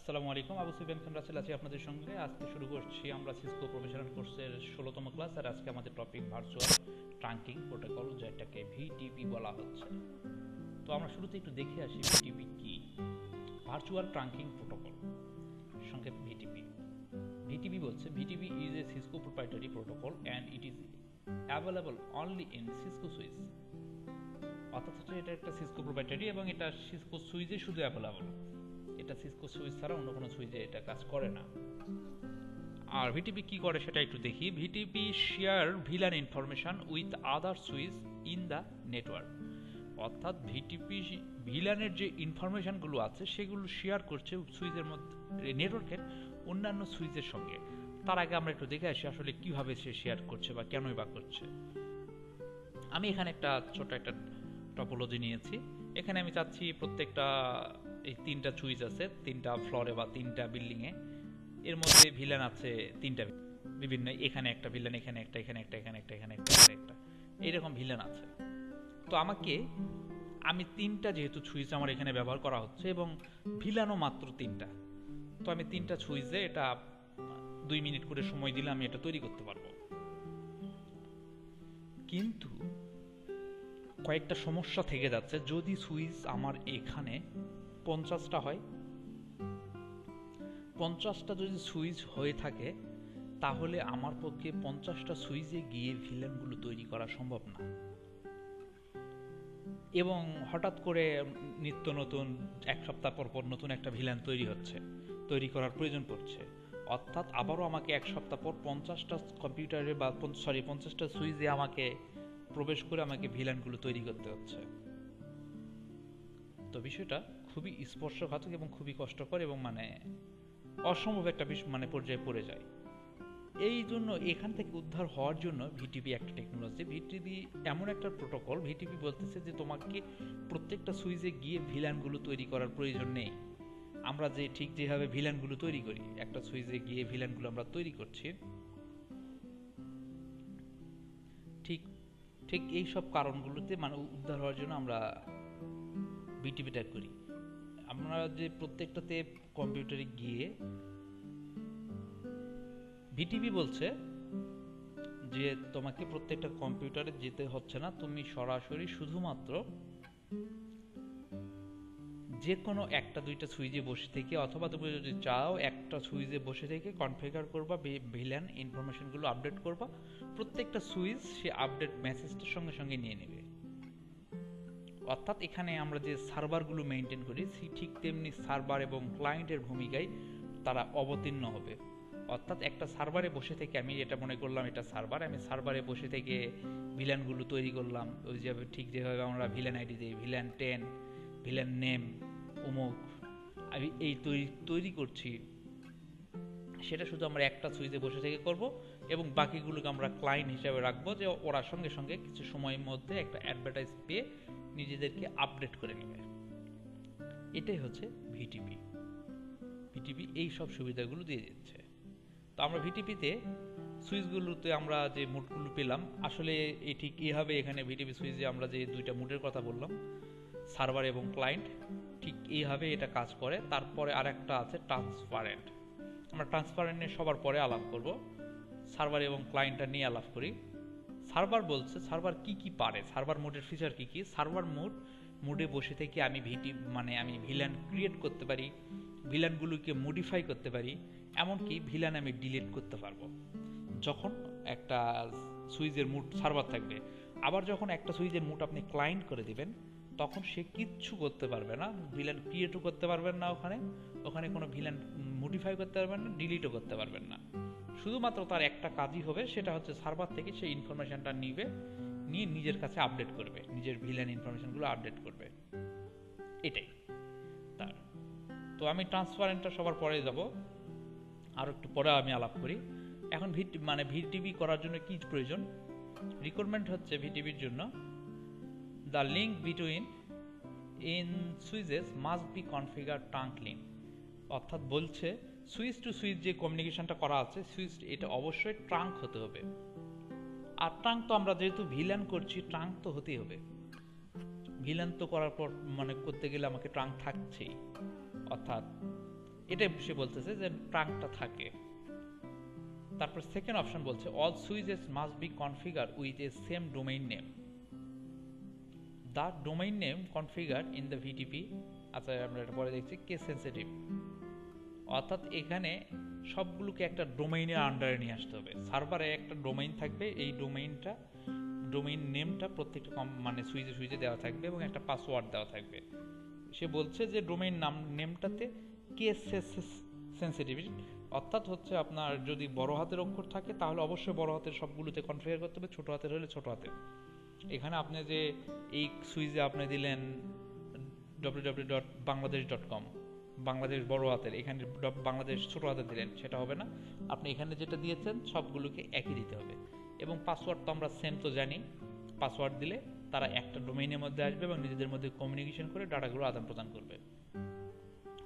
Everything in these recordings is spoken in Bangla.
আসসালামু আলাইকুম, আবু সুফিয়ান খান রাসেল আছি আপনাদের সঙ্গে। আজকে শুরু করছি আমরা সিসকো প্রফেশনাল কোর্সের 16তম ক্লাস। আর আজকে আমাদের টপিক ভার্চুয়াল ট্রাঙ্কিং প্রোটোকল, যেটাকে ভিটিপি বলা হচ্ছে। তো আমরা শুরুতে একটু দেখে আসি ভিটিপি কি। ভার্চুয়াল ট্রাঙ্কিং প্রোটোকল, সংক্ষেপ ভিটিপি। ভিটিপি বলছে VTP is a Cisco proprietary protocol and it is available only in Cisco switch. অর্থাৎ এটা একটা সিসকো প্রোপ্রাইটারি এবং এটা সিসকো সুইচে শুধু অ্যাভেলেবল। এটা সিসকো সুইচ ছাড়া অন্য কোনো সুইচে এটা কাজ করে না। আর ভিটিপি কি করে সেটা একটু দেখি। VTP share villain information with other switch in the network. অর্থাৎ ভিটিপি ভিলানের যে ইনফরমেশনগুলো আছে সেগুলো শেয়ার করছে সুইচের মধ্যে, নেটওয়ার্কের অন্যান্য সুইচের সঙ্গে। তার আগে আমরা একটু দেখে আসি আসলে কিভাবে সে শেয়ার করছে বা কেনই বা করছে। আমি এখানে একটা ছোট একটা টপোলজি নিয়েছি। এখানে আমি চাচ্ছি প্রত্যেকটা এই তিনটা সুইচ আছে তিনটা ফ্লোরে বা তিনটা বিল্ডিংয়ে, এর মধ্যে ভিলেন আছে তিনটা বিভিন্ন, এখানে একটা ভিলেন, এখানে একটা, এখানে একটা, এখানে একটা, এখানে একটা, এখানে একটা, এইরকম ভিলেন আছে। তো আমি তিনটা, যেহেতু সুইচ আমার এখানে ব্যবহার করা হচ্ছে এবং ভিলানও মাত্র তিনটা, তো আমি তিনটা সুইচে এটা 2 মিনিট করে সময় দিলে আমি এটা তৈরি করতে পারবো। কিন্তু কয়েকটা সমস্যা থেকে যাচ্ছে। যদি সুইচ আমার এখানে 50টা হয়, 50টা যদি সুইচ হয়ে থাকে, তাহলে আমার পক্ষে 50টা সুইচে গিয়ে ভিলেনগুলো তৈরি করা সম্ভব না। এবং হঠাৎ করে নিত্য নতুন 1 সপ্তাহ পর পর নতুন একটা ভিলেন তৈরি করার প্রয়োজন পড়ছে। অর্থাৎ আবারও আমাকে 1 সপ্তাহ পর 50টা কম্পিউটারে বা 50টা সুইচে আমাকে প্রবেশ করে আমাকে ভিলেনগুলো তৈরি করতে হচ্ছে। তো বিষয়টা খুবই স্পর্শঘাতক এবং খুবই কষ্টকর এবং অসম্ভব একটা পর্যায়ে পড়ে যায়। এই জন্য এখান থেকে উদ্ধার হওয়ার জন্য ভিটিপি একটা টেকনোলজি। ভিটিপি এমন একটা প্রোটোকল, ভিটিপি বলতেছে যে তোমাকে প্রত্যেকটা সুইচে গিয়ে ভিলানগুলো তৈরি করার প্রয়োজন নেই। আমরা যেভাবে ভিলানগুলো তৈরি করি, একটা সুইচে গিয়ে ভিলানগুলো আমরা তৈরি করছি, ঠিক ঠিক এই সব কারণগুলোতে উদ্ধার হওয়ার জন্য আমরা ভিটিপিটা করি। আমরা যে প্রত্যেকটাতে কম্পিউটারে গিয়ে, ভিটিপি বলছে যে তোমাকে প্রত্যেকটা কম্পিউটারে যেতে হচ্ছে না, তুমি সরাসরি শুধুমাত্র যে কোনো একটা দুইটা সুইচে বসে থেকে, অথবা তুমি যদি চাও একটা সুইচে বসে থেকে কনফিগার করবা, ভিলান ইনফরমেশনগুলো আপডেট করবা, প্রত্যেকটা সুইচ সে আপডেট মেসেজটার সঙ্গে সঙ্গে নিয়ে নেবে। অর্থাৎ এখানে আমরা যে সার্ভারগুলো মেনটেন করি, ঠিক তেমনি সার্ভার এবং ক্লায়েন্টের ভূমিকায় তারা অবতীর্ণ হবে। অর্থাৎ একটা সার্ভারে বসে থেকে আমি এটা মনে করলাম এটা সার্ভার, আমি সার্ভারে বসে থেকে ভিলানগুলো তৈরি করলাম। ওই যে যেভাবে আমরা ভিলান আইডি দিই, ভিলান 10, ভিলান নেম অমুক, আমি এই তৈরি করছি, সেটা শুধু আমরা একটা সুইচে বসে থেকে করব এবং বাকিগুলোকে আমরা ক্লায়েন্ট হিসাবে রাখবো, যে ওরা সঙ্গে সঙ্গে কিছু সময়ের মধ্যে একটা অ্যাডভার্টাইজ পেয়ে নিজেদেরকে আপডেট করে নেবে। এটাই হচ্ছে ভিটিপি। ভিটিপি এই সব সুবিধাগুলো দিয়ে দিচ্ছে। তো আমরা ভিটিপিতে সুইচগুলোতে আমরা যে মুডগুলো পেলাম, আসলে এই ঠিক এইভাবে এখানে ভিটিপি সুইচে আমরা যে দুইটা মুডের কথা বললাম, সার্ভার এবং ক্লায়েন্ট, ঠিক এইভাবে এটা কাজ করে। তারপরে আরেকটা আছে ট্রান্সপারেন্ট। আমরা ট্রান্সপারেন্ট নিয়ে সবার পরে আলাপ করব, সার্ভার এবং ক্লায়েন্টটা নিয়ে আলাপ করি। সার্ভার বলছে সার্ভার কি কি পারে, সার্ভার মোডের ফিচার কি কি। সার্ভার মোডে বসে থেকে আমি আমি ভিলান ক্রিয়েট করতে পারি, ভিলানগুলোকে মডিফাই করতে পারি, এমনকি ভিলান আমি ডিলিট করতে পারবো যখন একটা সুইচের মুড সার্ভার থাকবে। আবার যখন একটা সুইচের মুড আপনি ক্লায়েন্ট করে দিবেন, তখন সে কিচ্ছু করতে পারবে না, ভিলান ক্রিয়েটও করতে পারবেন না, ওখানে কোনো ভিলান মডিফাই করতে পারবেন না, ডিলিটও করতে পারবেন না। শুধুমাত্র তার একটা কাজই হবে, সেটা হচ্ছে সার্ভার থেকে সেই ইনফরমেশনটা নিয়ে নিজের কাছে আপডেট করবে, নিজের ভিলান ইনফরমেশনগুলো আপডেট করবে। এটাই তার। তো আমি ট্রান্সপারেন্টটা সবার পরে যাব, আর একটু পরে আমি আলাপ করি। এখন ভিটিপি করার জন্য কি প্রয়োজন? রিকোয়ারমেন্ট হচ্ছে ভিটিপির জন্য, the link between in switches must be configure trunk link. অর্থাৎ বলছে সুইচ টু সুইচ যে কমিউনিকেশনটা করা আছে, সুইচ এটা অবশ্যই ট্রাঙ্ক হতে হবে। আর ট্রাঙ্ক তো আমরা যেহেতু ভিলান করছি, ট্রাঙ্ক তো হতেই হবে। ভিলান তো করার পর করতে গেলে আমাকে ট্রাঙ্ক থাকছেই। অর্থাৎ এটা সে বলতেছে যে ট্রাঙ্কটা থাকে। তারপর সেকেন্ড অপশন বলছে all switches must be configure with a same domain name. The domain name configure in the VTP, আচ্ছা আমরা এটা পরে দেখছি, কেস সেন্সিটিভ। অর্থাৎ এখানে সবগুলোকে একটা ডোমেইনের আন্ডারে নিয়ে আসতে হবে। সার্ভারে একটা ডোমেইন থাকবে, এই ডোমেইন নেমটা প্রত্যেকটা মানে সুইচে দেওয়া থাকবে এবং একটা পাসওয়ার্ড দেওয়া থাকবে। সে বলছে যে ডোমেইন নেমটাতে কেস সেন্সিটিভিটি, অর্থাৎ হচ্ছে আপনার যদি বড় হাতের অক্ষর থাকে তাহলে অবশ্যই বড় হাতের সবগুলোতে কনফিগার করতে হবে, ছোট হাতের হলে ছোট হাতের। এখানে আপনি যে এই সুইচে আপনি দিলেন www.bangladesh.com, বাংলাদেশ বড় হাতের, এখানে বাংলাদেশ ছোট হাতের দিলেন, সেটা হবে না। আপনি এখানে যেটা দিয়েছেন সবগুলোকে একই দিতে হবে। এবং পাসওয়ার্ড তো আমরা সেম তো জানি, পাসওয়ার্ড দিলে তারা একটা ডোমেইনের মধ্যে আসবে এবং নিজেদের মধ্যে কমিউনিকেশন করে ডাটাগুলো আদান প্রদান করবে,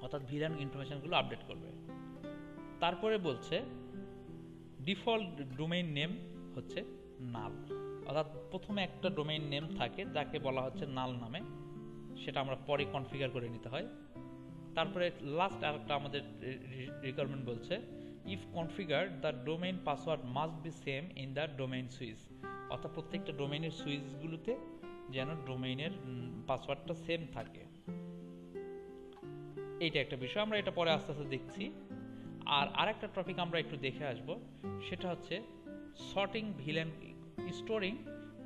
অর্থাৎ ভিলান ইনফরমেশনগুলো আপডেট করবে। তারপরে বলছে ডিফল্ট ডোমেইন নেম হচ্ছে নাল, অর্থাৎ প্রথমে একটা ডোমেইন নেম থাকে যাকে বলা হচ্ছে নাল নামে, সেটা আমরা পরে কনফিগার করে নিতে হয়। তারপরে লাস্ট আরেকটা আমাদের রিকোয়ারমেন্ট বলছে if configure the domain password must be same in the domain switch, অর্থাৎ প্রত্যেকটা ডোমেইনের সুইচগুলোতে যেন ডোমেইনের পাসওয়ার্ডটা সেম থাকে। এইটা একটা বিষয়, আমরা এটা পরে আস্তে আস্তে দেখছি। আর আরেকটা টপিক আমরা একটু দেখে আসব, সেটা হচ্ছে স্টোরিং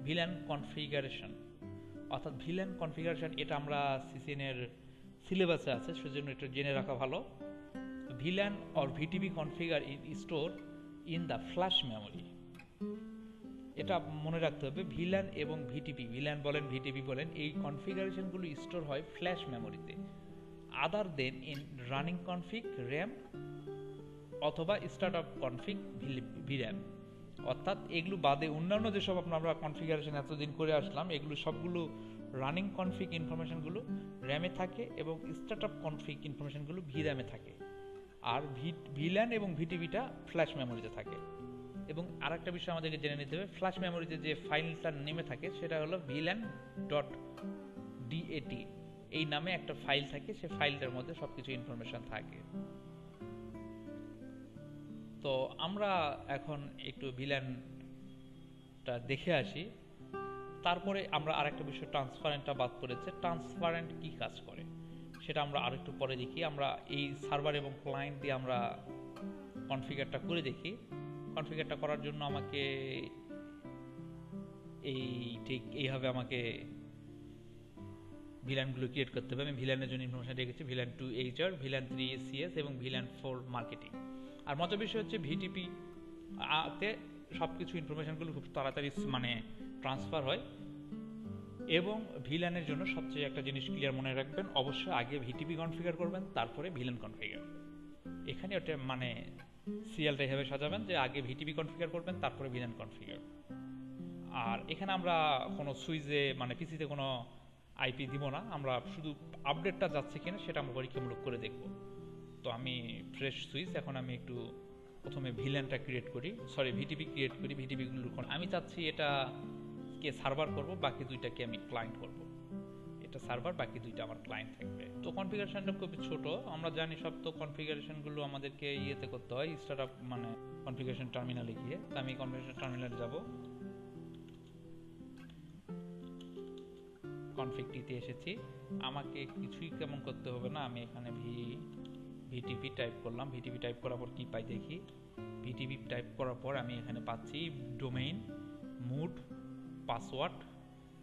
ভিলান কনফিগারেশন, অর্থাৎ ভিলান কনফিগারেশন। এটা আমরা সিসিএনের সিলেবাসে আছে, সেজন্য এটা জেনে রাখা ভালো। Villain or VTP configure store in the flash memory, এটা মনে রাখতে হবে। ভিলান এবং ভিটিপি, ভিলান বলেন ভিটিপি বলেন, এই কনফিগারেশনগুলো স্টোর হয় ফ্ল্যাশ মেমোরিতে, other then in running config RAM অথবা স্টার্ট আপ কনফিগ ভিরাম। অর্থাৎ এগুলো বাদে অন্যান্য যেসব আমরা কনফিগারেশন এতদিন করে আসলাম, এগুলো সবগুলো রানিং কনফিগ ইনফরমেশনগুলো র্যামে থাকে এবং স্টার্ট আপ কনফিগ ইনফরমেশনগুলো ভিরামে থাকে। আর ভিলান এবং ভিটিপিটা ফ্ল্যাশ মেমোরিতে থাকে। এবং আরেকটা বিষয় আমাদেরকে জেনে নিতে হবে, ফ্ল্যাশ মেমোরিতে যে ফাইলটা নেমে থাকে সেটা হলো VLAN.dat, এই নামে একটা ফাইল থাকে, সেই ফাইলটার মধ্যে সবকিছু ইনফরমেশন থাকে। তো আমরা এখন একটু ভিলানটা দেখে আসি। তারপরে আমরা আরেকটা বিষয় ট্রান্সপারেন্টটা বাদ পড়েছে। ট্রান্সপারেন্ট কি কাজ করে সেটা আমরা আরেকটু পরে দেখি। আমরা এই সার্ভার এবং ক্লায়েন্ট দিয়ে আমরা কনফিগারটা করে দেখি। কনফিগারটা করার জন্য আমাকে এইভাবে আমাকে ভিলানগুলো ক্রিয়েট করতে হবে। আমি ভিলানের জন্য ইনফরমেশন রেখেছি ভিলান 2 HR, ভিলান 3 CS এবং ভিলান 4 মার্কেটিং। আর মজার বিষয় হচ্ছে ভিটিপি তে সবকিছু ইনফরমেশনগুলো খুব তাড়াতাড়ি মানে ট্রান্সফার হয়। এবং ভিলানের জন্য সবচেয়ে একটা জিনিস ক্লিয়ার মনে রাখবেন, অবশ্যই আগে ভিটিপি কনফিগার করবেন, তারপরে ভিলান কনফিগার। এখানে ওটা মানে সিরিয়ালটা এভাবে সাজাবেন যে আগে ভিটিপি কনফিগার করবেন, তারপরে ভিলান কনফিগার। আর এখানে আমরা কোনো সুইচে মানে পিসিতে কোনো আইপি দিব না, আমরা শুধু আপডেটটা যাচ্ছে কিনা সেটা আমরা পরীক্ষামূলক করে দেখব। তো আমি ফ্রেশ সুইচ, এখন আমি একটু প্রথমে ভিলানটা ক্রিয়েট করি, ভিটিপি ক্রিয়েট করি। ভিটিপিগুলো আমি চাচ্ছি এটা কে সার্ভার করব, বাকি দুইটাকে আমি ক্লায়েন্ট করব। এটা সার্ভার, বাকি দুইটা আমার ক্লায়েন্ট থাকবে। তো কনফিগারেশনটা খুবই ছোট, আমরা জানি সব। তো কনফিগারেশনগুলো আমাদেরকে ইয়েতে করতে হয়, স্টার্ট আপ মানে কনফিগারেশন টার্মিনালে গিয়ে। তো আমি কনফিগারেশন টার্মিনালে যাব, কনফিগটিতে এসেছি। আমাকে কিছুই কেমন করতে হবে না, আমি এখানে ভিটিপি টাইপ করলাম। ভিটিপি টাইপ করার পর কি পাই দেখি। ভিটিপি টাইপ করার পর আমি এখানে পাচ্ছি ডোমেইন, মুড, পাসওয়ার্ড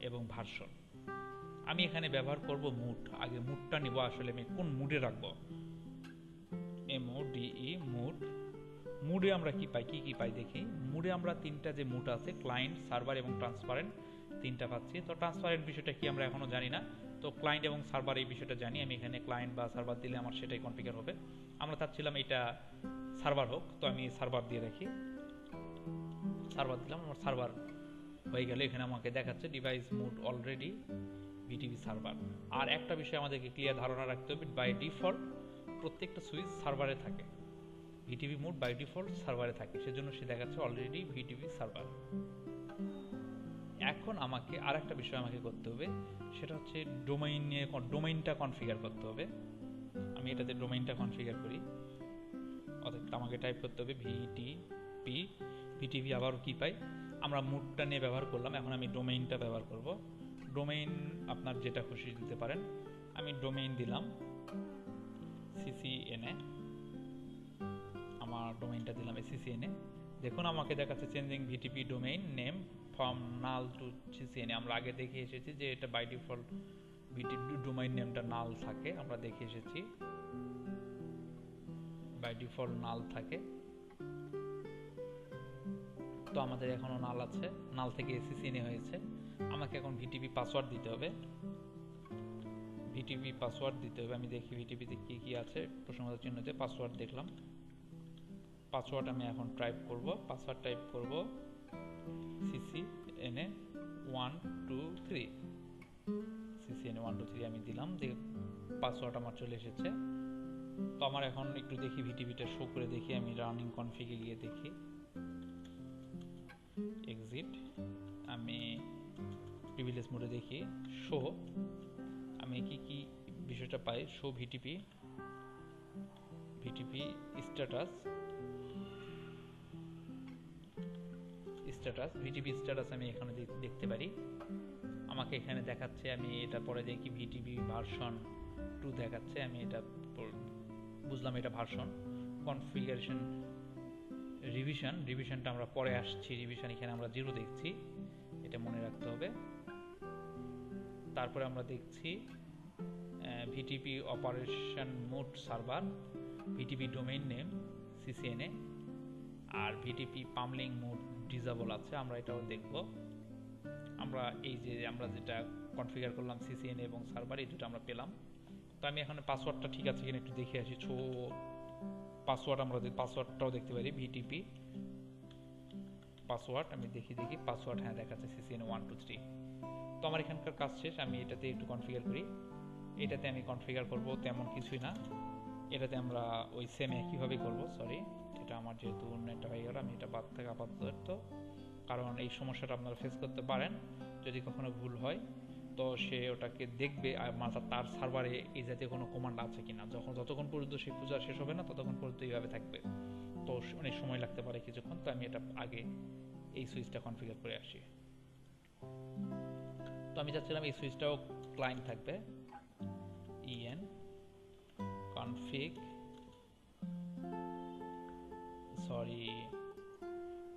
এবং ভার্সন। আমি এখানে ব্যবহার করব মুড। আগে মুডটা নিব, আসলে আমি কোন মুডে রাখবো। MODE mode. মুডে আমরা কি পাই দেখি। মুডে আমরা তিনটা যে মুড আছে, ক্লায়েন্ট, সার্ভার এবং ট্রান্সপারেন্ট, তিনটা পাচ্ছি। তো ট্রান্সপারেন্ট বিষয়টা কি আমরা এখনো জানি না, তো ক্লায়েন্ট এবং সার্ভার এই বিষয়টা জানি। আমি এখানে ক্লায়েন্ট বা সার্ভার দিলে আমার সেটাই কনফিগার হবে। আমরা চাচ্ছিলাম এটা সার্ভার হোক, তো আমি সার্ভার দিয়ে রাখি। সার্ভার দিলাম, আমার সার্ভার হয়ে গেল। এখানে আমাকে দেখাচ্ছে device mode already VTP server. আর একটা বিষয় আমাদেরকে ক্লিয়ার ধারণা রাখতে হবে, বাই ডিফল্ট প্রত্যেকটা সুইচ সার্ভারে থাকে। ভিটিপি মুড বাই ডিফল্ট সার্ভারে থাকে, সেজন্য সে দেখাচ্ছে অলরেডি ভিটিপি সার্ভার। এখন আমাকে আরেকটা বিষয় আমাকে করতে হবে, সেটা হচ্ছে ডোমেইনটা কনফিগার করতে হবে। আমি এটাতে ডোমেইনটা কনফিগার করি, অর্থাৎ আমাকে টাইপ করতে হবে ভিটিপি। ভিটিপি আবার কি পাই, আমরা মুডটা নিয়ে ব্যবহার করলাম, এখন আমি ডোমেইনটা ব্যবহার করব। ডোমেইন আপনার যেটা খুশি দিতে পারেন, আমি ডোমেইন দিলাম সিসিএনএ, আমার ডোমেইনটা দিলাম সিসিএনএ। দেখুন আমাকে দেখাচ্ছে changing VTP domain name from null to CCNA. আমরা আগে দেখে এসেছি যে এটা বাই ডিফল্ট ভিটিপি ডোমেইন নেমটা নাল থাকে, আমরা দেখে এসেছি বাই ডিফল্ট নাল থাকে। তো আমাদের এখনো নাল আছে, নাল থেকে সিসিএনএ হয়েছে। আমাকে এখন ভিটিপি পাসওয়ার্ড দিতে হবে, ভিটিপি পাসওয়ার্ড দিতে হবে। আমি দেখি ভিটিপিতে কি কি আছে, প্রশ্নবোধক চিহ্নতে পাসওয়ার্ড দেখলাম। পাসওয়ার্ড আমি এখন টাইপ করব, পাসওয়ার্ড টাইপ করব সিসিএনএ 1 2 3, সিসিএনএ 1 2 3 আমি দিলাম, যে পাসওয়ার্ড আমার চলে এসেছে। তো আমার এখন একটু দেখি ভিটিপিটা শো করে দেখি, আমি রানিং কনফিগে গিয়ে দেখি, এক্সিট, আমি প্রিভিলেজ মোডে দেখি শো, আমি কি কি বিষয়টা পাই, show VTP, VTP status, status, VTP status আমি এখানে দেখতে পারি। আমাকে এখানে দেখাচ্ছে, আমি এটা পরে দেখি ভিটিপি ভার্সন 2 দেখাচ্ছে, আমি এটা বুঝলাম এটা ভার্সন। কনফিগারেশন রিভিশন, রিভিশনটা আমরা পরে আসছি, রিভিশন এখানে আমরা 0 দেখছি, এটা মনে রাখতে হবে। তারপরে আমরা দেখছি VTP operation mode server, VTP domain name CCNA, আর ভিটিপি পামলিং মোড ডিসেবল আছে, আমরা এটাও দেখব। আমরা এই যে আমরা যেটা কনফিগার করলাম সিসিএনএ এবং সার্ভার, এই দুটো আমরা পেলাম। তো আমি এখানে পাসওয়ার্ডটা ঠিক আছে কিনা একটু দেখে আসি। পাসওয়ার্ড আমরা পাসওয়ার্ডটাও দেখতে পারি, ভিটিপি পাসওয়ার্ড আমি দেখি পাসওয়ার্ড, হ্যাঁ দেখাচ্ছে সিসিএনএ 1 2 3। তো আমার এখানকার কাজ শেষ, আমি এটাতে একটু কনফিগার করি। এটাতে আমি কনফিগার করব তেমন কিছুই না, এটাতে আমরা ওই সেম একইভাবে করব। সরি, এটা আমার যেহেতু নেটটা হয়ে গেল, আমি এটা বাদ থেকে আপাতত, কারণ এই সমস্যাটা আপনারা ফেস করতে পারেন যদি কখনো ভুল হয়। তো সে ওটাকে দেখবে আর তার সার্ভারে এই জাতীয় কোনো কমান্ড আছে কিনা, যতক্ষণ পর্যন্ত সে খোঁজা শেষ হবে না ততক্ষণ পর্যন্ত এইভাবে থাকবে, তো অনেক সময় লাগতে পারে কিছুক্ষণ। তো আমি এটা আগে এই সুইচটা কনফিগার করে আসি। তো আমি চাচ্ছিলাম এই সুইচটাও ক্লায়েন্ট থাকবে, en config, সরি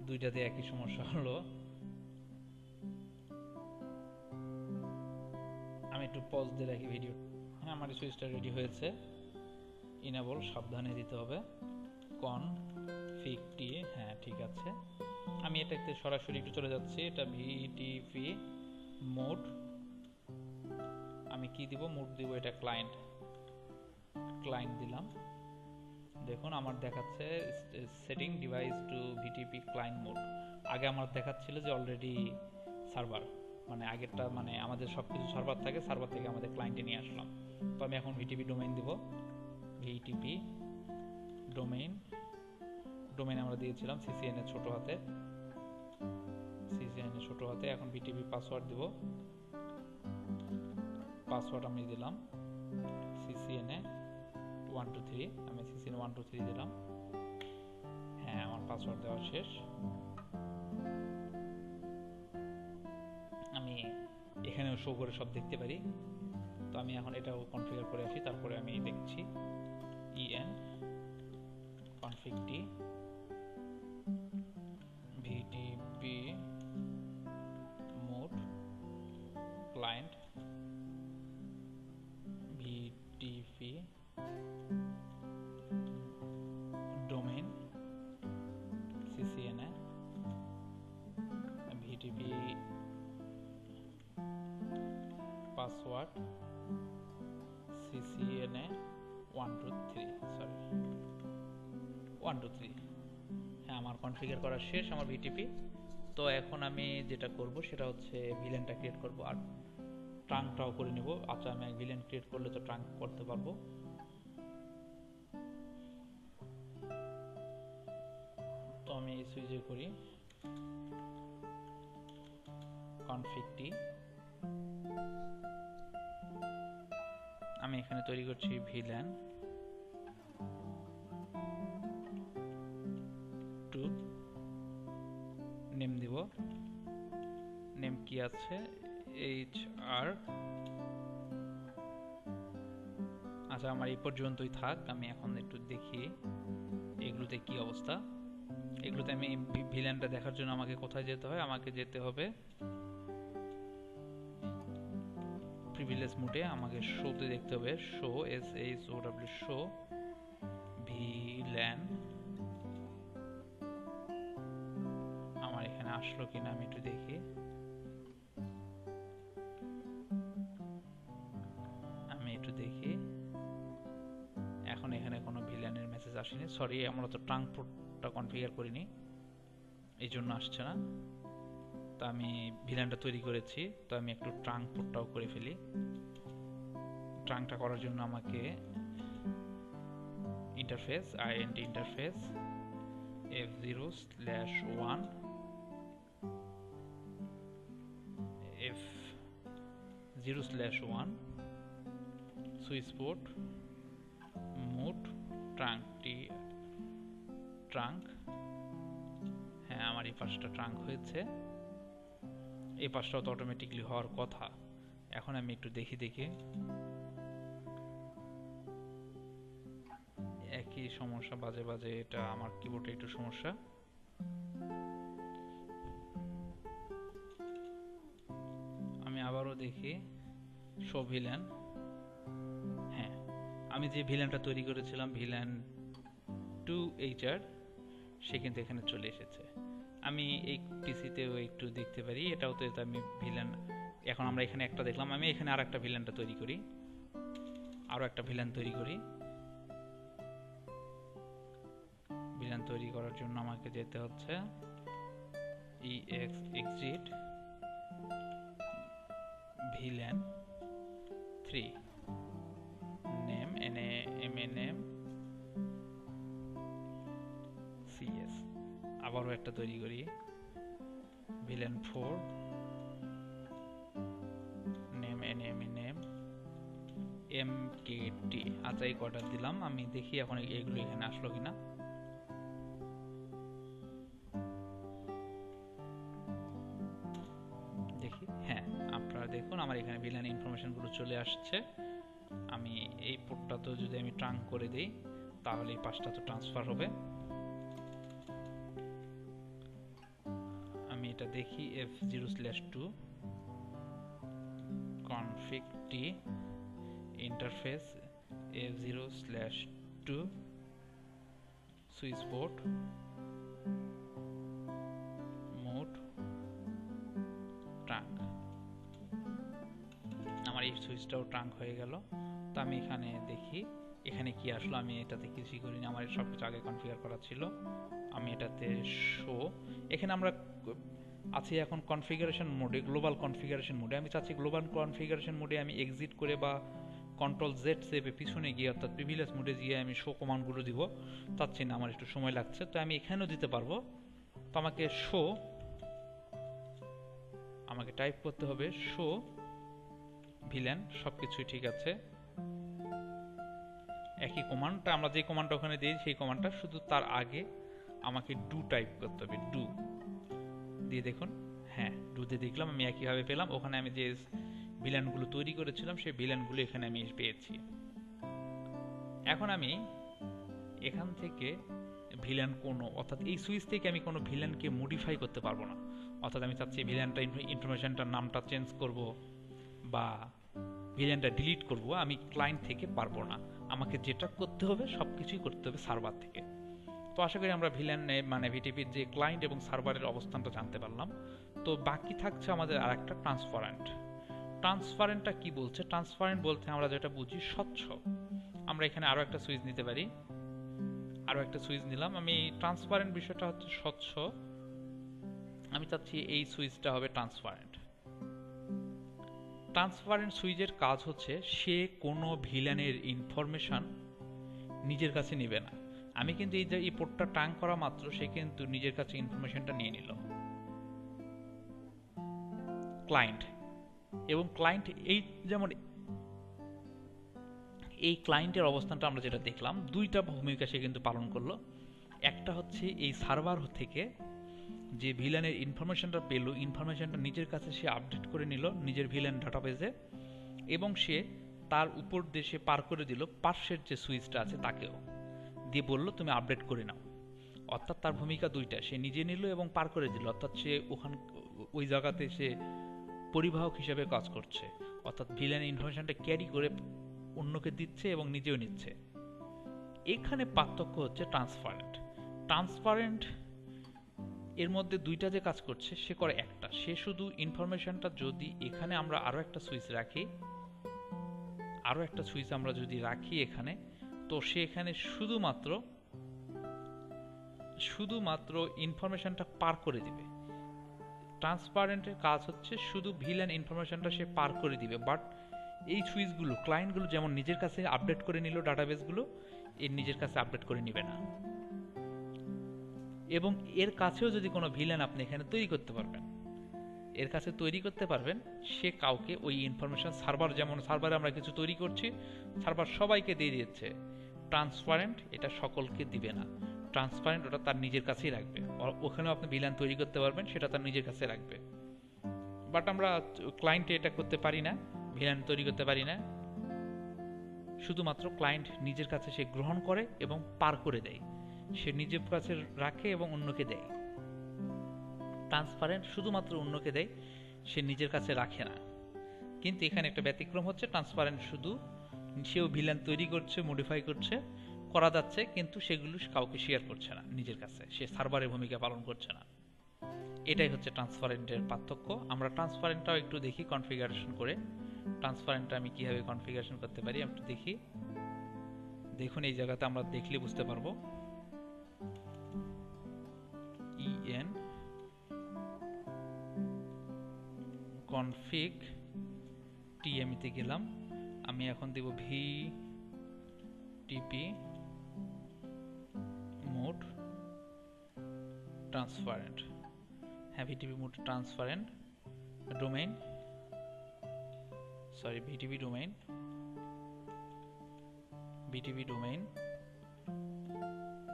দুইটাতে একই সমস্যা হলো, আমি একটু পজ দিয়ে রাখি ভিডিও। হ্যাঁ আমার সুইচটা রেডি হয়েছে, ইনেবল সাবধানে দিতে হবে, কনফিগটি, হ্যাঁ ঠিক আছে। আমি এটাতে সরাসরি একটু চলে যাচ্ছি, এটা ভিটিপি মোড, আমি কি দিব, মোড দিব, এটা ক্লায়েন্ট, ক্লায়েন্ট দিলাম। দেখুন আমার দেখাচ্ছে setting device to VTP client mode. আগে আমার দেখাচ্ছিল যে অলরেডি সার্ভার, মানে আগেরটা মানে আমাদের সব কিছু সার্ভার থাকে, সার্ভার থেকে আমাদের ক্লায়েন্টে নিয়ে আসলাম। তো আমি এখন ভিটিপি ডোমেইন দিব, ভিটিপি ডোমেইন, ডোমেইন আমরা দিয়েছিলাম সিসিএনএ ছোট হাতে, সিসিএনএ ছোট হাতে। এখন ভিটিপি পাসওয়ার্ড দিব, পাসওয়ার্ড আমি দিলাম সিসিএনএ 1 2 3, আমি সিসিএনএ 1 2 3 দিলাম। হ্যাঁ আমার পাসওয়ার্ড দেওয়া শেষ। আমি এখানেও শো করে সব দেখতে পারি। তো আমি এখন এটাও কনফিগার করে আসি, তারপরে আমি দেখছি en config vtp mode client vtp domain ccna vtp password ccna 1 2 3, sorry 1 2 3। হ্যাঁ আমার কনফিগার করা শেষ আমার ভিটিপি। তো এখন আমি যেটা করব সেটা হচ্ছে ভিলেনটা ক্রিয়েট করব আর ট্রাঙ্কটাও করে নেব। আচ্ছা আমি ভিলেন ক্রিয়েট করলে তো ট্রাঙ্ক করতে পারবো। তো আমি এই সুইচে করি কনফিগটি, আমি এখানে তৈরি করছি ভিলেন দিব, নেম কি আছে HR। আচ্ছা আমার এই পর্যন্তই থাক, আমি এখন একটু দেখি এগুলোতে কি অবস্থা। এগুলোতে আমি ভিলেনটা দেখার জন্য আমাকে কোথায় যেতে হয়, আমাকে যেতে হবে প্রিভিলেজ মোডে, আমাকে শোতে দেখতে হবে, শো SHOW শো ভিলেন। আমার এখানে আসলো কিনা আমি একটু দেখি, আমি একটু দেখি। এখন এখানে কোনো ভিলেনের মেসেজ আসেনি, সরি আমরা তো ট্রাঙ্ক পোর্টটা কনফিগার করিনি এই জন্য আসছে না। তো আমি ভিলেনটা তৈরি করেছি, তো আমি একটু ট্রাঙ্ক পোর্টটাও করে ফেলি। ট্রাঙ্কটা করার জন্য আমাকে interface INT interface F0/1 F0/1 switch port mode trunk. হ্যাঁ আমার এই পাশটা ট্রাঙ্ক হয়েছে, এই পাশটাও তো অটোমেটিকলি হওয়ার কথা। এখন আমি একটু দেখি একই সমস্যা, বাজে বাজে এটা আমার কিবোর্ডে একটু সমস্যা। আমি আবারও দেখি শো ভিলেন। হ্যাঁ আমি যে ভিলেনটা তৈরি করেছিলাম ভিলেন 2HR সে কিন্তু এখানে চলে এসেছে। আমি এই পিসিতেও একটু দেখতে পারি, এটাও তো আমি ভিলেন। এখন আমরা এখানে একটা দেখলাম, আমি এখানে আর একটা ভিলেনটা তৈরি করি, আরো একটা ভিলেন তৈরি করি। ভিলেন তৈরি করার জন্য আমাকে যেতে হচ্ছে exit villain 3 name NAME CS। আবারও একটা তৈরি করি ভিলেন 4 নেম NAME MKT। আচ্ছা এই কটা দিলাম, আমি দেখি এখন এইগুলো এখানে আসলো কিনা। দেখি, হ্যাঁ আপনারা দেখুন আমার এখানে ভিলেন ইনফরমেশন গুলো চলে আসছে। আমি এই পোর্টটা তো যদি আমি ট্রাঙ্ক করে দেই তাহলে এই পাশটা তো ট্রান্সফার হবে। আমি এটা দেখি F0/2 config t interface F0/2 switch port mode trunk. আমার এই সুইচটাও ট্রাঙ্ক হয়ে গেল। তো আমি এখানে দেখি এখানে কি আসলো, আমি এটাতে কিছুই করিনি, আমার সবকিছু আগে কনফিগার করা ছিল। আমি এটাতে শো, এখানে আমরা আছি এখন কনফিগারেশন মোডে, গ্লোবাল কনফিগারেশন মোডে। আমি চাচ্ছি গ্লোবাল কনফিগারেশন মোডে আমি এক্সিট করে বা কন্ট্রোল-Z চেপে পিছনে গিয়ে অর্থাৎ প্রিভিলেজ মোডে গিয়ে আমি শো কমান্ডগুলো দিব, চাচ্ছি না, আমার একটু সময় লাগছে। তো আমি এখানেও দিতে পারবো। তো আমাকে শো, আমাকে টাইপ করতে হবে শো ভিলেন, সবকিছুই ঠিক আছে। একই কমান্ডটা আমরা যে কমান্ডটা ওখানে দিই সেই কমান্ডটা, শুধু তার আগে আমাকে ডু টাইপ করতে হবে, ডু দিয়ে দেখুন। হ্যাঁ ডু দিয়ে দেখলাম, আমি একইভাবে পেলাম। ওখানে আমি যে ভিলেনগুলো তৈরি করেছিলাম সেই ভিলেনগুলো এখানে আমি পেয়েছি। এখন আমি এখান থেকে ভিলেন কোনো, অর্থাৎ এই সুইচ থেকে আমি কোনো ভিলেনকে মডিফাই করতে পারবো না। অর্থাৎ আমি চাচ্ছি ভিলেনটা ইনফরমেশনটার নামটা চেঞ্জ করব বা ভিলেনটা ডিলিট করব, আমি ক্লায়েন্ট থেকে পারবো না। আমাকে যেটা করতে হবে সবকিছুই করতে হবে সার্ভার থেকে। তো আশা করি আমরা ভিলেন মানে ভিটিপির যে ক্লায়েন্ট এবং সার্ভারের অবস্থানটা জানতে পারলাম। তো বাকি থাকছে আমাদের আরেকটা ট্রান্সপারেন্ট। ট্রান্সপারেন্টটা কি বলছে? ট্রান্সপারেন্ট বলতে আমরা যেটা বুঝি স্বচ্ছ। আমরা এখানে আরো একটা সুইচ নিতে পারি, আরো একটা সুইচ নিলাম। আমি ট্রান্সপারেন্ট বিষয়টা হচ্ছে স্বচ্ছ, আমি চাচ্ছি এই সুইচটা হবে ট্রান্সপারেন্ট। ট্রান্সপারেন্ট সুইচের কাজ হচ্ছে সে কোনো ভিলেনের ইনফরমেশন নিজের কাছে নেবে না। আমি কিন্তু এই পোর্টটা ট্রাঙ্ক করা মাত্র সে কিন্তু নিজের কাছে ইনফরমেশনটা নিয়ে নিল ক্লায়েন্ট। এবং ক্লায়েন্ট এই যেমন এই ক্লায়েন্টের অবস্থানটা আমরা যেটা দেখলাম, দুইটা ভূমিকা সে কিন্তু পালন করলো। একটা হচ্ছে এই সার্ভার থেকে যে ভিলেনের ইনফরমেশনটা পেল, ইনফরমেশনটা নিজের কাছে সে আপডেট করে নিল নিজের ভিলেন ডাটাবেজে, এবং সে তার উপর দিয়ে সে পার করে দিল পার্শ্বের যে সুইচটা আছে তাকেও, দিয়ে বলল তুমি আপডেট করে নাও। অর্থাৎ তার ভূমিকা দুইটা, সে নিজে নিল এবং পার করে দিল, অর্থাৎ সে ওই জায়গাতে সে পরিবাহক হিসেবে কাজ করছে, অর্থাৎ ভিলেন ইনফরমেশনটা ক্যারি করে অন্যকে দিচ্ছে এবং নিজেও নিচ্ছে। এখানে পার্থক্য হচ্ছে ট্রান্সপারেন্ট। ট্রান্সপারেন্ট এর মধ্যে দুইটা যে কাজ করছে, সে করে একটা, সে শুধু ইনফরমেশনটা যদি এখানে আমরা আরো একটা সুইচ রাখি, আরো একটা সুইচ আমরা যদি রাখি এখানে, তো সে এখানে শুধুমাত্র ইনফরমেশনটা পার করে দিবে। ট্রান্সপারেন্টের কাজ হচ্ছে শুধু ভিলেন ইনফরমেশনটা সে পার করে দিবে, বাট এই সুইচগুলো ক্লায়েন্টগুলো যেমন নিজের কাছে আপডেট করে নিল ডাটাবেসগুলো, এর নিজের কাছে আপডেট করে নিবে না। এবং এর কাছেও যদি কোনো ভিলেন আপনি এখানে তৈরি করতে পারবেন, এর কাছে তৈরি করতে পারবেন, সে কাউকে ওই ইনফরমেশন সার্ভার, যেমন সার্ভারে আমরা কিছু তৈরি করছি, সার্ভার সবাইকে দিয়ে দিচ্ছে। ট্রান্সপারেন্ট এটা সকলকে দিবে না, ট্রান্সপারেন্ট ওটা তার নিজের কাছেই রাখবে। ওখানেও আপনি ভিলেন তৈরি করতে পারবেন, সেটা তার নিজের কাছে রাখবে। বাট আমরা ক্লায়েন্টে এটা করতে পারি না, ভিলেন তৈরি করতে পারি না। শুধুমাত্র ক্লায়েন্ট নিজের কাছে সে গ্রহণ করে এবং পার করে দেয়, সে নিজের কাছে রাখে এবং অন্যকে দেয়। ট্রান্সপারেন্ট শুধুমাত্র অন্যকে দেয়, সে নিজের কাছে রাখে না। কিন্তু এখানে একটা ব্যতিক্রম হচ্ছে, ট্রান্সপারেন্ট শুধু সেও ভিলেন তৈরি করছে, মডিফাই করছে, করা যাচ্ছে, কিন্তু সেগুলো কাউকে শেয়ার করছে না নিজের কাছে, সে সার্ভারের ভূমিকা পালন করছে না। এটাই হচ্ছে ট্রান্সপারেন্টের পার্থক্য। আমরা ট্রান্সপারেন্টটাও একটু দেখি কনফিগারেশন করে। ট্রান্সপারেন্টটা আমি কিভাবে কনফিগারেশন করতে পারি একটু দেখি। দেখুন এই জায়গাতে আমরা দেখলে বুঝতে পারবো। en config tme তে গেলাম, আমি এখন দেব vtp mode transparent। হ্যাঁ, vtp mode transparent domain, sorry vtp domain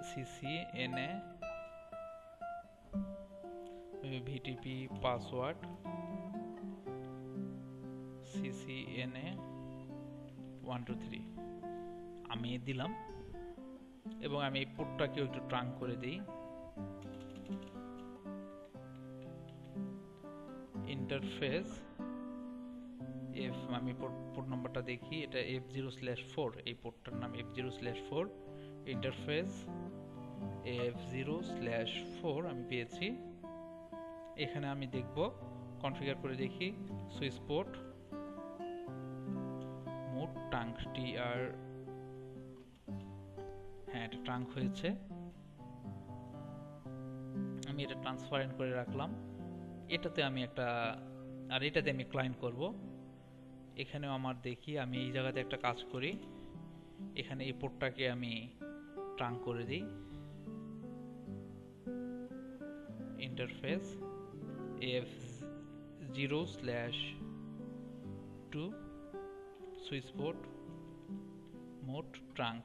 ccna vtp password ccna 123 আমি দিলাম, এবং আমি এই পোর্টটাকেও একটু ট্রাঙ্ক করে দিই। ইন্টারফেস আমি পোর্ট নাম্বারটা দেখি, এটা F0/4, এই পোর্টটার নাম F0/4। ইন্টারফেস F0/4 আমি পেয়েছি। এখানে আমি দেখব, কনফিগার করে দেখি, switch port mode trunk TR, হ্যাঁ এটা ট্রাঙ্ক হয়েছে। আমি এটা ট্রান্সপারেন্ট করে রাখলাম। এটাতে আমি একটা, আর এটাতে আমি ক্লায়েন্ট করব। এখানেও আমার দেখি, আমি এই জায়গাতে একটা কাজ করি, এখানে এই পোর্টটাকে আমি ট্রাঙ্ক করে দিই। Interface F0/2 switch port mode trunk,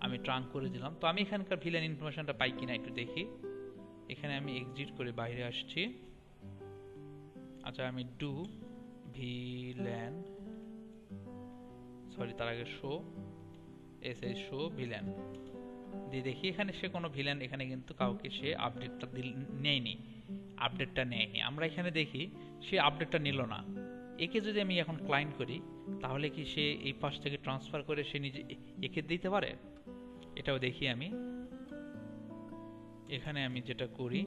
আমি ট্রাঙ্ক করে দিলাম। তো আমি এখানকার ভিলেন ইনফরমেশনটা পাই কিনা একটু দেখি। এখানে আমি এক্সিট করে বাইরে আসছি। আচ্ছা, আমি ডু ভিলেন, সরি তার আগে শো শো ভিলেন দিয়ে দেখি, এখানে সে কোনো ভিলেন এখানে কিন্তু কাউকে সে আপডেটটা নেয়নি, আমরা এখানে দেখি সে আপডেটটা নিল না। একে যদি আমি এখন ক্লায়েন্ট করি, তাহলে কি সে এই পাশ থেকে ট্রান্সফার করে সে নিজে একে দিতে পারে? এটাও দেখি আমি। এখানে আমি যেটা করি,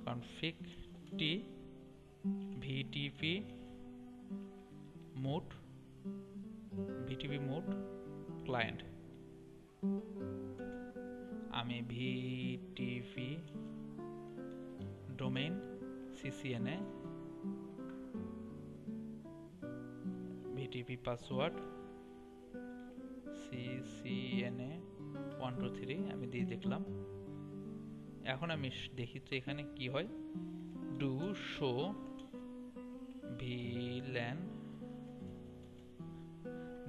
config t vtp mode client, আমি vtp domain ccna vtp password ccna 123 আমি দিয়ে দেখলাম। এখন আমি দেখি তো এখানে কি হয়। ডু শো ভিলেন,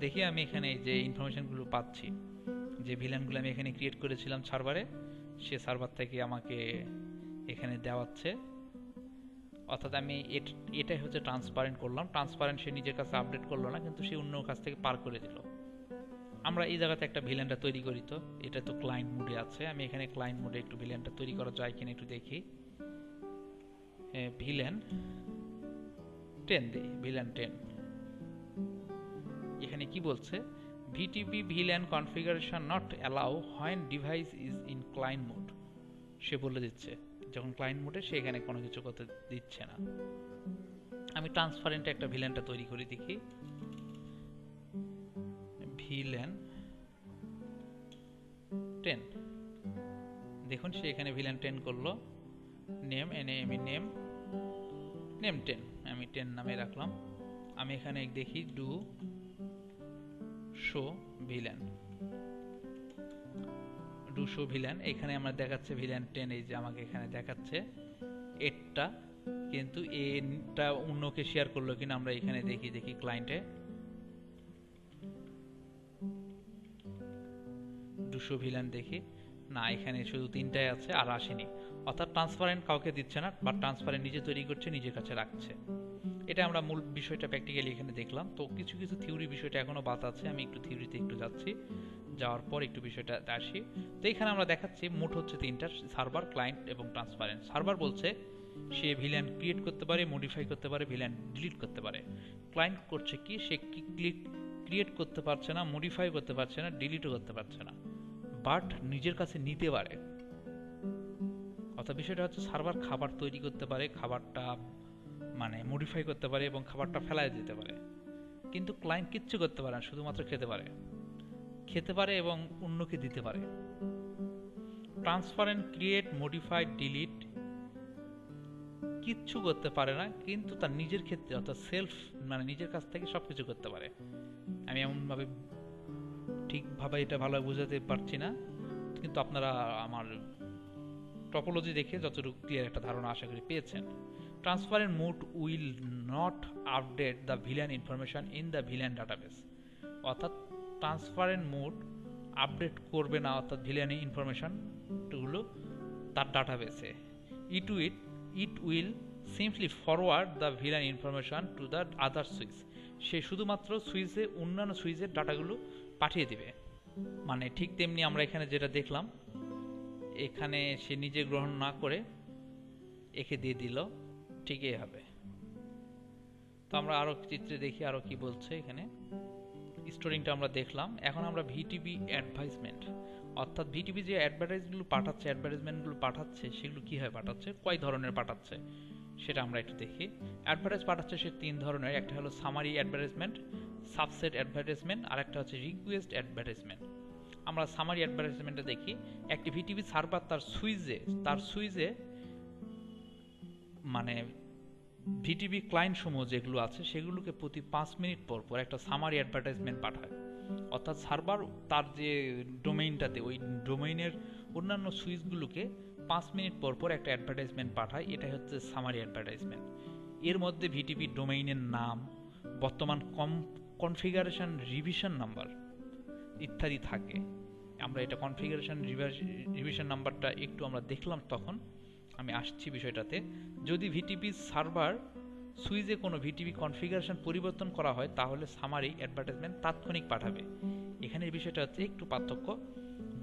দেখি আমি এখানে যে ইনফরমেশন গুলো পাচ্ছি, যে ভিলেনগুলো আমি এখানে ক্রিয়েট করেছিলাম সার্ভারে, সে সার্ভার থেকে আমাকে এখানে দেওয়াচ্ছে। অর্থাৎ আমি এটাই হচ্ছে ট্রান্সপারেন্ট করলাম। ট্রান্সপারেন্ট সে নিজের কাছে আপডেট করলো না, কিন্তু সে অন্য কাছ থেকে পার করে দিল। আমরা এই জায়গাতে একটা ভিলেনটা তৈরি করি। তো এটা তো ক্লায়েন্ট মোডে আছে, আমি এখানে ক্লায়েন্ট মোডে একটু ভিলেনটা তৈরি করা যায় কিনা একটু দেখি। ভিলেন 10 দিই, ভিলেন 10। এখানে কি বলছে, VTP VLAN configuration not allow when device is in client mode. সে বলে দিচ্ছে যখন ক্লায়েন্ট মোডে সে এখানে কোনো কিছু করতে দিচ্ছে না। আমি ট্রান্সপারেন্টে একটা ভিলেনটা তৈরি করে দেখি। ভিলেন 10, দেখুন সে এখানে ভিলেন 10 করলো। নেম এনে আমি নেম 10, আমি 10 নামে রাখলাম। আমি এখানে দেখি do show villain, do show villain. এখানে আমরা দেখাচ্ছে ভিলেন 10, এই যে আমাকে এখানে দেখাচ্ছে এরটা, কিন্তু এটা অন্যকে শেয়ার করলো কিনা আমরা এখানে দেখি ক্লায়েন্টে ডু শো ভিলেন দেখি, না এখানে শুধু 3টাই আছে আর আসেনি। অর্থাৎ ট্রান্সপারেন্ট কাউকে দিচ্ছে না, বা ট্রান্সপারেন্ট নিজে তৈরি করছে, নিজের কাছে রাখছে। এটা আমরা মূল বিষয়টা প্র্যাকটিক্যালি এখানে দেখলাম। তো কিছু কিছু থিওরি বিষয়টা এখনো বাদ আছে, আমি একটু থিওরিতে একটু যাচ্ছি, যাওয়ার পর একটু বিষয়টা আসি। তো এখানে আমরা দেখাচ্ছি মোট হচ্ছে 3টা, সার্ভার, ক্লায়েন্ট এবং ট্রান্সপারেন্ট। সার্ভার বলছে সে ভিলেন ক্রিয়েট করতে পারে, মডিফাই করতে পারে, ভিলেন ডিলিট করতে পারে। ক্লায়েন্ট করছে কি, সে ক্রিয়েট করতে পারছে না, মডিফাই করতে পারছে না, ডিলিটও করতে পারছে না, বাট নিজের কাছে নিতে পারে। অর্থাৎ বিষয়টা হচ্ছে সার্ভার খাবার তৈরি করতে পারে, খাবারটা মানে মডিফাই করতে পারে এবং খাবারটা ফেলায় দিতে পারে, কিন্তু ক্লায়েন্ট কিচ্ছু করতে পারে না, শুধুমাত্র খেতে পারে এবং অন্যকে দিতে পারে। ট্রান্সপারেন্ট ক্রিয়েট, মডিফাই, ডিলিট কিচ্ছু করতে পারে না, কিন্তু তার নিজের ক্ষেত্রে অর্থাৎ সেলফ মানে নিজের কাছ থেকে সবকিছু করতে পারে। আমি এমনভাবে ঠিকভাবে এটা ভালোভাবে বোঝাতে পারছি না, কিন্তু আপনারা আমার টপোলজি দেখে যতটুকু ক্লিয়ার একটা ধারণা আশা করি পেয়েছেন। Transparent mode will not update the VLAN information in the VLAN database. অর্থাৎ ট্রান্সপারেন্ট মোড আপডেট করবে না, অর্থাৎ ভিলেনের ইনফরমেশনগুলো তার ডাটাবেসে। It will simply forward the VLAN information to the other switch. সে শুধুমাত্র সুইচে অন্যান্য সুইচের ডাটাগুলো পাঠিয়ে দিবে। মানে ঠিক তেমনি আমরা এখানে যেটা দেখলাম, এখানে সে নিজে গ্রহণ না করে একে দিয়ে দিল, ঠিকই হবে। তো আমরা আরো চিত্রে দেখি আরো কি বলছে। এখানে স্টোরিংটা আমরা দেখলাম। এখন আমরা ভিটিপি অ্যাডভাইসমেন্ট, অর্থাৎ ভিটিপি যে অ্যাডভার্টাইজমেন্টগুলো পাঠাচ্ছে সেগুলো কিভাবে পাঠাচ্ছে, কয় ধরনের পাঠাচ্ছে সেটা আমরা একটু দেখি। অ্যাডভার্টাইজ পাঠাচ্ছে সে 3 ধরনের, একটা হলো সামারি অ্যাডভার্টাইজমেন্ট, সাবসেট অ্যাডভার্টাইজমেন্ট, আর একটা হচ্ছে রিকোয়েস্ট অ্যাডভার্টাইজমেন্ট। আমরা সামারি অ্যাডভার্টাইজমেন্টটা দেখি। একটি ভিটিপি সার্ভার তার সুইচে মানে ভিটিপি ক্লায়েন্ট সমূহ যেগুলো আছে সেগুলোকে প্রতি 5 মিনিট পর পর একটা সামারি অ্যাডভার্টাইজমেন্ট পাঠায়। অর্থাৎ সার্ভার তার যে ডোমেইনটাতে, ওই ডোমেইনের অন্যান্য সুইচগুলোকে 5 মিনিট পর পর একটা অ্যাডভার্টাইজমেন্ট পাঠায়। এটাই হচ্ছে সামারি অ্যাডভার্টাইজমেন্ট। এর মধ্যে ভিটিপি ডোমেইনের নাম, বর্তমান কনফিগারেশন রিভিশন নাম্বার ইত্যাদি থাকে। আমরা এটা কনফিগারেশন রিভিশন নাম্বারটা একটু আমরা দেখলাম, তখন আমি আসছি বিষয়টাতে। যদি ভিটিপি সার্ভার সুইচে কোনো ভিটিপি কনফিগারেশন পরিবর্তন করা হয় তাহলে সামারি অ্যাডভার্টাইজমেন্ট তাৎক্ষণিক পাঠাবে। এখানের বিষয়টা হচ্ছে একটু পার্থক্য।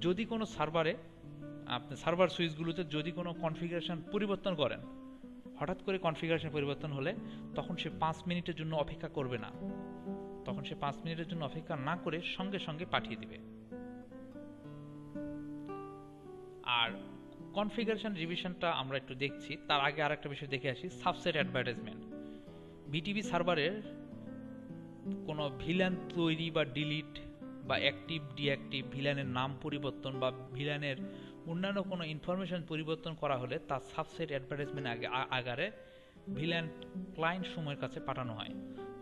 যদি কোনো আপনি সার্ভার সুইচগুলোতে যদি কোনো কনফিগারেশন পরিবর্তন করেন, হঠাৎ করে কনফিগারেশন পরিবর্তন হলে তখন সে 5 মিনিটের জন্য অপেক্ষা করবে না, তখন সে 5 মিনিটের জন্য অপেক্ষা না করে সঙ্গে সঙ্গে পাঠিয়ে দিবে। আর কনফিগারেশন রিভিশনটা আমরা একটু দেখছি, তার আগে আরেকটা বিষয় দেখে আসি, সাবসেট অ্যাডভার্টাইজমেন্ট। ভিটিপি সার্ভারের কোনো ভিলেন তৈরি বা ডিলিট বা অ্যাক্টিভ ডিঅ্যাক্টিভ, ভিলেনের নাম পরিবর্তন বা ভিলেনের অন্যান্য কোনো ইনফরমেশন পরিবর্তন করা হলে তার সাবসেট অ্যাডভার্টাইজমেন্ট আকারে ভিলেন ক্লায়েন্ট সময়ের কাছে পাঠানো হয়।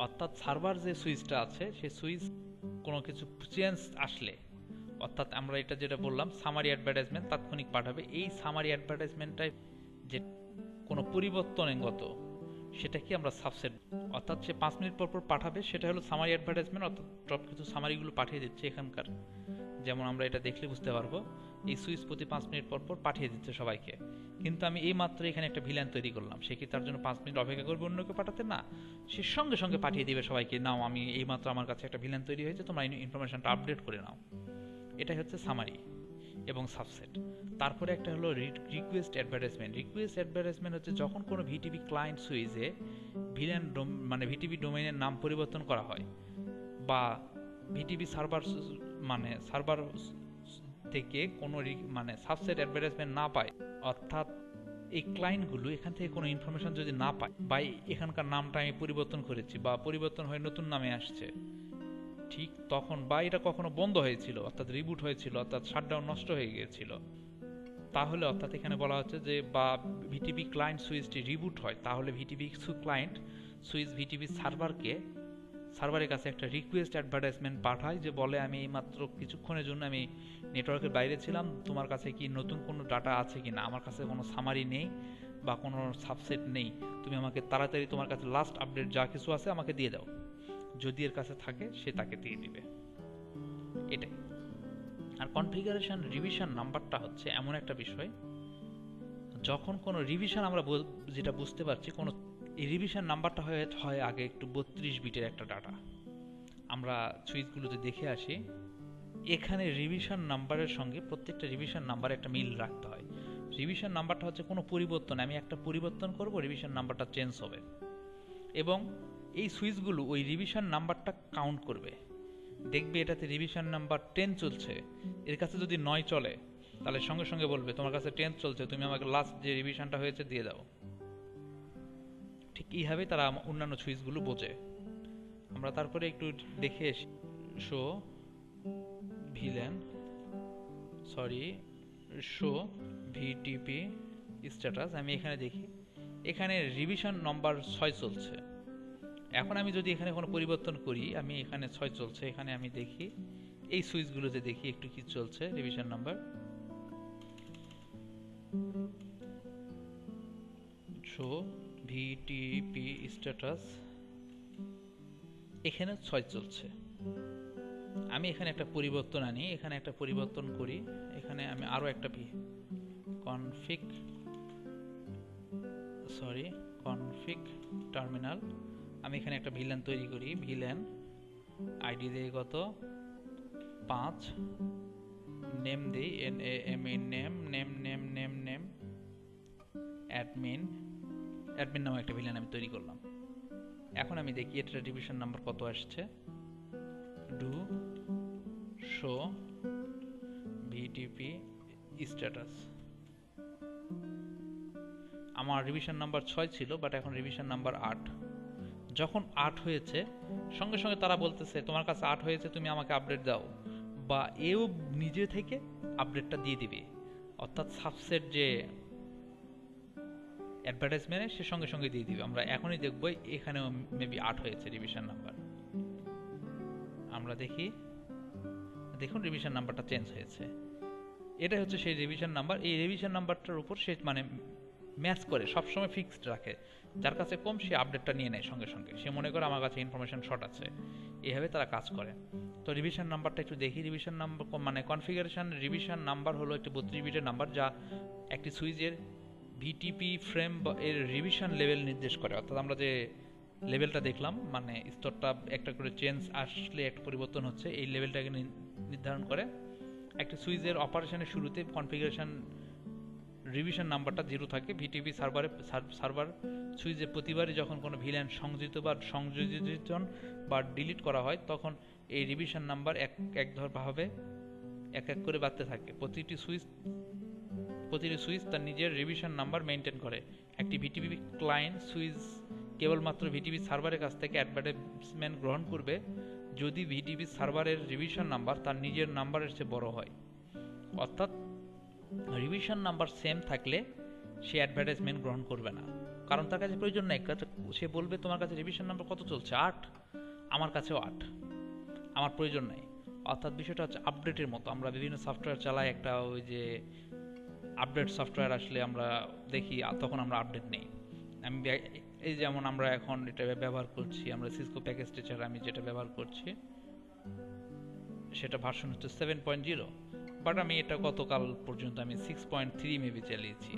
অর্থাৎ সার্ভার যে সুইচটা আছে সেই সুইচ কোনো কিছু চেঞ্জ আসলে, অর্থাৎ আমরা এটা যেটা বললাম সামারি অ্যাডভার্টাইজমেন্ট তাৎক্ষণিক পাঠাবে। এই সামারি অ্যাডভার্টাইজমেন্টটাই যে কোনো পরিবর্তনগত, সেটা কি আমরা সাবসেট, অর্থাৎ সে 5 মিনিট পর পর পাঠাবে, সেটা হলো সামারি অ্যাডভার্টাইজমেন্ট। অর্থাৎ সব কিছু সামারিগুলো পাঠিয়ে দিচ্ছে এখানকার যেমন আমরা এটা দেখলে বুঝতে পারবো এই সুইচ প্রতি 5 মিনিট পর পর পাঠিয়ে দিচ্ছে সবাইকে, কিন্তু আমি এই মাত্র এখানে একটা ভিলান তৈরি করলাম, সে কি তার জন্য 5 মিনিট অপেক্ষা করবে অন্যকে পাঠাতে? না, সে সঙ্গে সঙ্গে পাঠিয়ে দিবে সবাইকে, নাও আমি এই মাত্র আমার কাছে একটা ভিলান তৈরি হয়েছে, তোমরা ইনফরমেশনটা আপডেট করে নাও। এটাই হচ্ছে সামারি এবং সাবসেট। তারপরে একটা হলো রিকোয়েস্ট অ্যাডভার্টাইজমেন্ট। রিকোয়েস্ট অ্যাডভার্টাইজমেন্ট হচ্ছে যখন কোনো ভিটিপি ক্লায়েন্ট সুইচে ভিলান মানে ভিটিপি ডোমেইনের নাম পরিবর্তন করা হয়, বা ভিটিপি সার্ভার মানে সার্ভার থেকে কোনো মানে সাবসেট অ্যাডভার্টাইজমেন্ট না পায়, অর্থাৎ এই ক্লায়েন্টগুলো এখান থেকে কোনো ইনফরমেশন যদি না পায়, বা এখানকার নামটা আমি পরিবর্তন করেছি বা পরিবর্তন হয়ে নতুন নামে আসছে, ঠিক তখন, বা এটা কখনো বন্ধ হয়েছিল অর্থাৎ রিবুট হয়েছিল অর্থাৎ শাটডাউন নষ্ট হয়ে গিয়েছিল, তাহলে অর্থাৎ এখানে বলা হচ্ছে যে বা ভিটিপি ক্লায়েন্ট সুইচটি রিবুট হয়, তাহলে ভিটিপি ক্লায়েন্ট সুইচ ভিটিপি সার্ভারের কাছে একটা রিকোয়েস্ট অ্যাডভার্টাইজমেন্ট পাঠায়, যে বলে আমি এইমাত্র কিছুক্ষণের জন্য আমি নেটওয়ার্কের বাইরে ছিলাম, তোমার কাছে কি নতুন কোনো ডাটা আছে কি না, আমার কাছে কোনো সামারি নেই বা কোনো সাবসেট নেই, তুমি আমাকে তাড়াতাড়ি তোমার কাছে লাস্ট আপডেট যা কিছু আছে আমাকে দিয়ে দাও। যদি এর কাছে থাকে সে তাকে দিয়ে দিবে, এটাই। আর কনফিগারেশন রিভিশন নাম্বারটা হচ্ছে এমন একটা বিষয়, যখন কোনো রিভিশন আমরা যেটা বুঝতে পারছি, কোনো এই রিভিশন নাম্বারটা হয় আগে একটু 32 বিটের একটা ডাটা। আমরা সুইচগুলোতে দেখে আসি, এখানে রিভিশন নাম্বারের সঙ্গে প্রত্যেকটা রিভিশন নাম্বারে একটা মিল রাখতে হয়। রিভিশন নাম্বারটা হচ্ছে কোনো পরিবর্তন, আমি একটা পরিবর্তন করব, রিভিশন নাম্বারটা চেঞ্জ হবে, এবং এই সুইচগুলো ওই রিভিশন নাম্বারটা কাউন্ট করবে, দেখবে এটাতে রিভিশন নাম্বার 10 চলছে, এর কাছে যদি 9 চলে তাহলে সঙ্গে সঙ্গে বলবে তোমার কাছে 10 চলছে, তুমি আমাকে লাস্ট যে রিভিশনটা হয়েছে দিয়ে দাও। ঠিক এইভাবে তারা অন্যান্য সুইচগুলো বোঝে। আমরা তারপরে একটু দেখে show villain show VTP status, আমি এখানে দেখি এখানে রিভিশন নাম্বার 6 চলছে। এখন আমি যদি এখানে কোনো পরিবর্তন করি, আমি এখানে 6 চলছে, এখানে আমি দেখি এই সুইচগুলোতে দেখি একটু কি চলছে revision number. Show VTP status, এখানে 6 চলছে। আমি এখানে একটা পরিবর্তন আনি, এখানে একটা পরিবর্তন করি, এখানে আমি আরো একটা কনফিগ টার্মিনাল, আমি এখানে একটা ভিলেন তৈরি করি, ভিলেন আইডি দেই কত 5, নেম দেই নেম অ্যাডমিন নামে একটা ভিলেন আমি তৈরি করলাম। এখন আমি দেখি এটার ডিভিশন নাম্বার কত আসছে। ডু শো ভিটিপি স্ট্যাটাস, আমার রিভিশন নাম্বার 6 ছিল, বাট এখন রিভিশন নাম্বার 8। যখন 8 হয়েছে সঙ্গে সঙ্গে তারা বলতেছে তোমার কাছে 8 হয়েছে, তুমি আমাকে আপডেট দাও, বা এও নিজে থেকে আপডেটটা দিয়ে দিবে, অর্থাৎ সাবসেট যে অ্যাডভার্টাইজমেন্টে সে সঙ্গে সঙ্গে দিয়ে দিবে। আমরা এখনই দেখব এখানেও মেবি 8 হয়েছে রিভিশন নাম্বার। আমরা দেখুন রিভিশন নাম্বারটা চেঞ্জ হয়েছে। এটা হচ্ছে সেই রিভিশন নাম্বার। এই রিভিশন নাম্বারটার উপর সে মানে ম্যাচ করে সবসময় ফিক্সড রাখে, যার কাছে কম সে আপডেটটা নিয়ে নেয় সঙ্গে সঙ্গে, সে মনে করে আমার কাছে ইনফরমেশন শর্ট আছে, এইভাবে তারা কাজ করে। তো রিভিশন নাম্বারটা একটু দেখি। রিভিশন নাম্বার মানে কনফিগারেশন রিভিশন নাম্বার হলো একটি 32 বিটের নাম্বার, যা একটি সুইচের ভিটিপি ফ্রেম এর রিভিশন লেভেল নির্দেশ করে। অর্থাৎ আমরা যে লেভেলটা দেখলাম, মানে স্তরটা একটা করে চেঞ্জ আসলে একটা পরিবর্তন হচ্ছে, এই লেভেলটাকে নির্ধারণ করে। একটা সুইচের অপারেশনের শুরুতে কনফিগারেশন রিভিশন নাম্বারটা 0 থাকে। ভিটিপি সার্ভার সুইচে প্রতিবারই যখন কোনো ভিলেন সংযোজন বা ডিলিট করা হয়, তখন এই রিভিশন নাম্বার এক করে বাড়তে থাকে। প্রতিটি সুইচ তার নিজের রিভিশন নাম্বার মেনটেন করে। একটি ভিটিপি ক্লায়েন্ট সুইচ কেবলমাত্র ভিটিপি সার্ভারের কাছ থেকে অ্যাডভার্টাইজমেন্ট গ্রহণ করবে যদি ভিটিপি সার্ভারের রিভিশন নাম্বার তার নিজের নাম্বারের চেয়ে বড় হয়। অর্থাৎ রিভিশন নাম্বার সেম থাকলে সে অ্যাডভার্টাইজমেন্ট গ্রহণ করবে না, কারণ তার কাছে প্রয়োজন নেই। সে বলবে তোমার কাছে রিভিশন নাম্বার কত চলছে, 8, আমার কাছেও 8, আমার প্রয়োজন নেই। অর্থাৎ বিষয়টা হচ্ছে আপডেটের মতো। আমরা বিভিন্ন সফটওয়্যার চালাই, একটা ওই যে আপডেট সফটওয়্যার আসলে আমরা দেখি, তখন আমরা আপডেট নেই। আমি এই যেমন আমরা এখন এটা ব্যবহার করছি, আমরা সিসকো প্যাকেজ টিচার আমি যেটা ব্যবহার করছি, সেটা ভার্সন হচ্ছে 7.0, বাট আমি এটা গতকাল পর্যন্ত আমি 6.3 মেবি চালিয়েছি।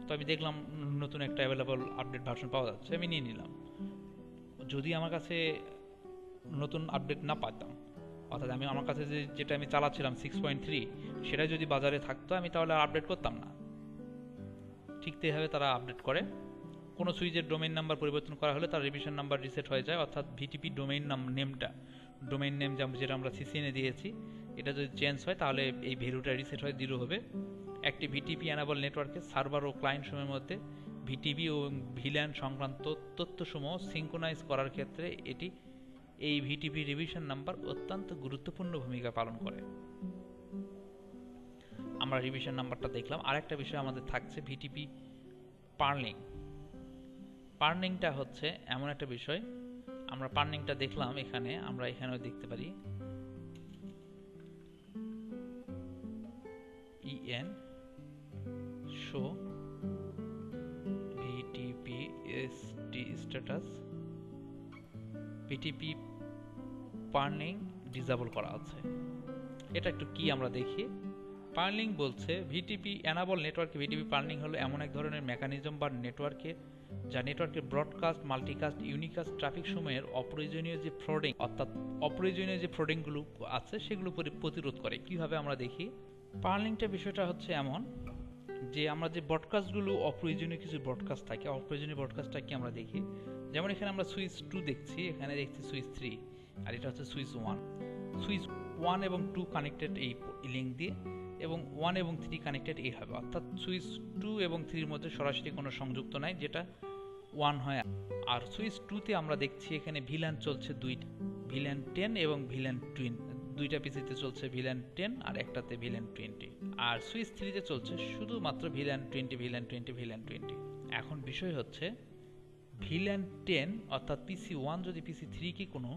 তো আমি দেখলাম নতুন একটা অ্যাভেলেবল আপডেট ভার্সন পাওয়া যাচ্ছে, আমি নিয়ে নিলাম। যদি আমার কাছে নতুন আপডেট না পাতাম, অর্থাৎ আমার কাছে যেটা আমি চালাচ্ছিলাম 6.3, সেটা যদি বাজারে থাকতো আমি তাহলে আর আপডেট করতাম না। ঠিক তেভাবে তারা আপডেট করে। কোনো সুইচের ডোমেইন নাম্বার পরিবর্তন করা হলে তার রিভিশন নাম্বার রিসেট হয়ে যায়, অর্থাৎ ভিটিপি ডোমেইন নেম যেটা আমরা সিসিএনে দিয়েছি, এটা যদি চেঞ্জ হয় তাহলে এই ভ্যালুটা রিসেট হয়ে 0 হবে। একটি ভিটিপি এনাবল নেটওয়ার্কে সার্ভার ও ক্লায়েন্ট সমূহের মধ্যে ভিটিপি ও ভিল্যান সংক্রান্ত তথ্যসমূহ সিঙ্ক্রোনাইজ করার ক্ষেত্রে এই ভিটিপি রিভিশন নাম্বার অত্যন্ত গুরুত্বপূর্ণ ভূমিকা পালন করে। আমরা রিভিশন নাম্বারটা দেখলাম। আরেকটা বিষয় আমাদের থাকছে ভিটিপি পার্লিং। পার্লিংটা হচ্ছে এমন একটা বিষয়, আমরা পার্লিংটা দেখলাম এখানে, আমরা এখানেও দেখতে পারি en show vtp status vtp purlin disable করা আছে। এটা একটু কি আমরা দেখি। পার্লিং বলছে ভিটিপি এনাবল নেটওয়ার্কে ভিটিপি পার্লিং হলো এমন এক ধরনের মেকানিজম বা নেটওয়ার্কের ব্রডকাস্ট, মাল্টিকাস্ট, ইউনিকাস্ট ট্রাফিক সময়ের অপ্রয়োজনীয় যে ফ্রডিং, অর্থাৎ অপ্রয়োজনীয় যে ফ্রডিংগুলো আছে সেগুলো প্রতিরোধ করে। কিভাবে আমরা দেখি, পার্লিংটা বিষয়টা হচ্ছে এমন যে আমরা যে ব্রডকাস্টগুলো অপ্রয়োজনীয় কিছু ব্রডকাস্ট থাকে, অপ্রয়োজনীয় ব্রডকাস্টটা কি আমরা দেখি। যেমন এখানে আমরা সুইচ 2 দেখছি, এখানে দেখছি সুইচ 3, আর এটা হচ্ছে সুইচ 1। সুইচ 1 এবং 2 কানেক্টেড এই লিঙ্ক দিয়ে, এবং 1 এবং 3 কানেক্টেড এইভাবে, অর্থাৎ সুইচ 2 এবং 3 এর মধ্যে সরাসরি কোনো সংযুক্ত নাই, যেটা 1 হয়। আর সুইচ 2 তে আমরা দেখছি এখানে ভিল্যান চলছে দুইটা, ভিল্যান 10 এবং ভিল্যান 20, দুইটা পিসিতে চলছে ভিল্যান 10 আর একটাতে ভিল্যান 20। আর সুইচ 3 তে চলছে শুধুমাত্র ভিল্যান 20। এখন বিষয় হচ্ছে ভিল্যান 10 অর্থাৎ পিসি 1 যদি পিসি 3 কে কোনো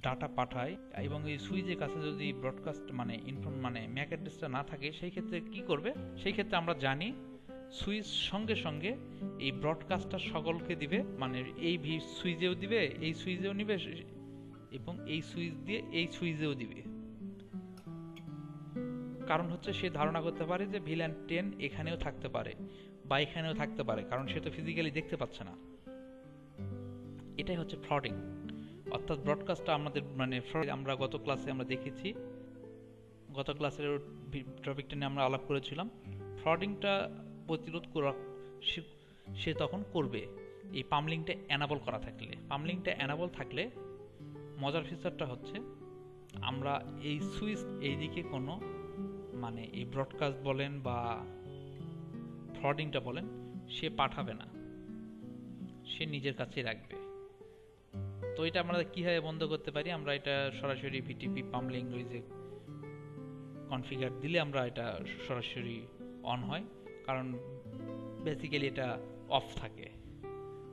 ডাটা পাঠায় এবং এই সুইচের কাছে যদি ব্রডকাস্ট মানে ম্যাক অ্যাড্রেসটা না থাকে, সেই ক্ষেত্রে কি করবে? সেই ক্ষেত্রে আমরা জানি সুইচ সঙ্গে সঙ্গে এই ব্রডকাস্টটা সকলকে দিবে, মানে এই সুইচেও দিবে, এই সুইচেও নিবে, এবং এই সুইচ দিয়ে এই সুইচেও দিবে। কারণ হচ্ছে সে ধারণা করতে পারে যে ভিল্যান 10 এখানেও থাকতে পারে বা এখানেও থাকতে পারে, কারণ সে তো ফিজিক্যালি দেখতে পাচ্ছে না। এটাই হচ্ছে ফ্রডিং, অর্থাৎ ব্রডকাস্টটা আমাদের আমরা গত ক্লাসে আমরা দেখেছি, গত ক্লাসের টপিকটা নিয়ে আমরা আলাপ করেছিলাম। ফ্রডিংটা প্রতিরোধ করা সে তখন করবে এই পামলিংটা এনাবল করা থাকলে। পামলিংটা এনাবল থাকলে মজার ফিচারটা হচ্ছে আমরা এই সুইচ এইদিকে কোনো এই ব্রডকাস্ট বলেন বা ফ্রডিংটা বলেন, সে পাঠাবে না, সে নিজের কাছেই রাখবে। তো এটা আমরা কিভাবে বন্ধ করতে পারি? আমরা এটা সরাসরি ভিটিপি পামলিং ওই যে কনফিগার দিলে আমরা এটা সরাসরি অন হয়, কারণ বেসিক্যালি এটা অফ থাকে।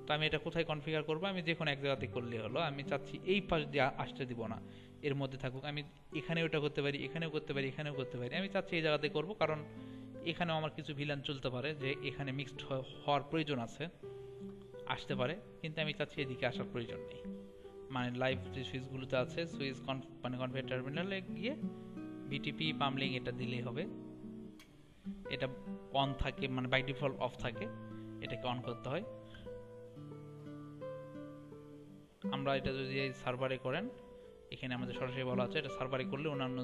তো আমি এটা কোথায় কনফিগার করব? আমি যে কোনো এক জায়গাতে করলে হলো। আমি চাচ্ছি এই পাশ দিয়ে আসতে দিব না, এর মধ্যে থাকুক। আমি এখানেও এটা করতে পারি, এখানেও করতে পারি, এখানেও করতে পারি। আমি চাচ্ছি এই জায়গাতে করব, কারণ এখানেও আমার কিছু ভিলান চলতে পারে যে এখানে মিক্সড হওয়ার প্রয়োজন আছে, আসতে পারে, কিন্তু আমি চাচ্ছি এদিকে আসার প্রয়োজন নেই। লাইভ যে সুইচগুলোতে আছে, সুইচ কনফিগার টার্মিনালে গিয়ে ভিটিপি পামলিং এটা দিলেই হবে। এটা অন থাকে, বাই ডিফল্ট অফ থাকে, এটাকে অন করতে হয়। আমরা এটা যদি সার্ভারে করেন, এখানে আমাদের সরাসরি বলা আছে এটা সার্ভারে করলে অন্যান্য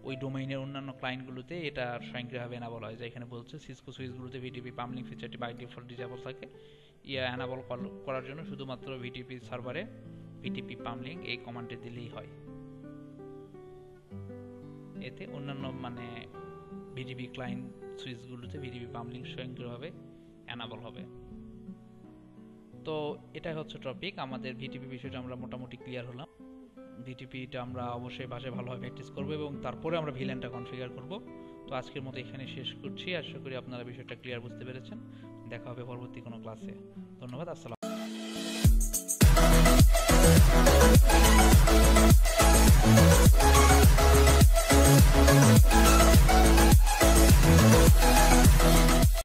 ওই ডোমেইনের অন্যান্য ক্লায়েন্টগুলোতে এটা স্বয়ংক্রিয়ভাবে এনাবল হয়। যে এখানে বলছে সিসকো সুইচগুলোতে ভিটিপি পামলিং ফিচারটি বাই ডিফল্ট ডিসেবল থাকে। এনাবল করার জন্য শুধুমাত্র ভিটিপি সার্ভারে ভিটিপি পামলিং এই কমান্ডটি দিলেই হয়। এতে অন্যান্য ভিটিপি ক্লায়েন্ট সুইচগুলোতে ভিটিপি পামলিং স্বয়ংক্রিয়ভাবে এনাবল হবে। তো এটাই হচ্ছে টপিক। আমাদের ভিটিপি বিষয়টা আমরা মোটামুটি ক্লিয়ার হলাম। ভিটিপিটা আমরা অবশ্যই বাসায় ভালোভাবে প্র্যাকটিস করব এবং তারপরে আমরা ভিল্যানটা কনফিগার করব। তো আজকের মতো এখানে শেষ করছি। আশা করি আপনারা বিষয়টা ক্লিয়ার বুঝতে পেরেছেন। দেখা হবে পরবর্তী কোনো ক্লাসে। ধন্যবাদ। আসসালাম।